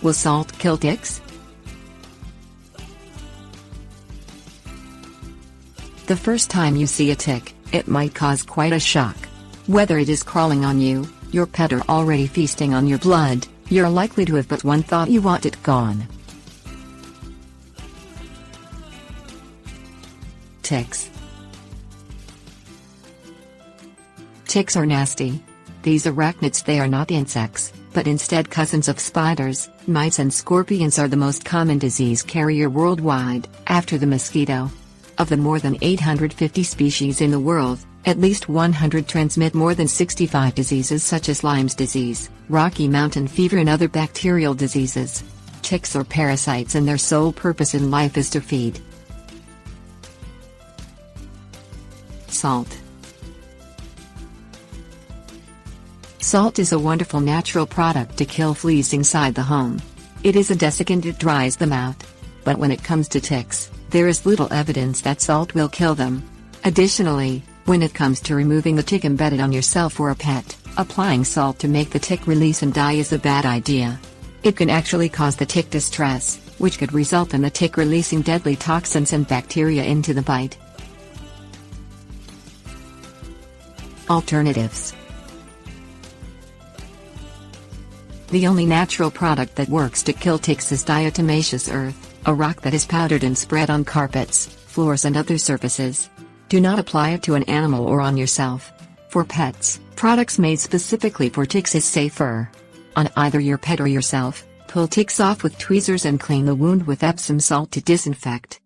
Will salt kill ticks? The first time you see a tick, it might cause quite a shock. Whether it is crawling on you, your pet, or already feasting on your blood, you're likely to have but one thought: you want it gone. Ticks. Ticks are nasty. These arachnids, they are not insects, but instead cousins of spiders. Mites and scorpions are the most common disease carrier worldwide, after the mosquito. Of the more than 850 species in the world, at least 100 transmit more than 65 diseases such as Lyme's disease, Rocky Mountain fever, and other bacterial diseases. Ticks are parasites, and their sole purpose in life is to feed. Salt. Salt is a wonderful natural product to kill fleas inside the home. It is a desiccant, it dries them out. But when it comes to ticks, there is little evidence that salt will kill them. Additionally, when it comes to removing the tick embedded on yourself or a pet, applying salt to make the tick release and die is a bad idea. It can actually cause the tick distress, which could result in the tick releasing deadly toxins and bacteria into the bite. Alternatives. The only natural product that works to kill ticks is diatomaceous earth, a rock that is powdered and spread on carpets, floors, and other surfaces. Do not apply it to an animal or on yourself. For pets, products made specifically for ticks is safer. On either your pet or yourself, pull ticks off with tweezers and clean the wound with Epsom salt to disinfect.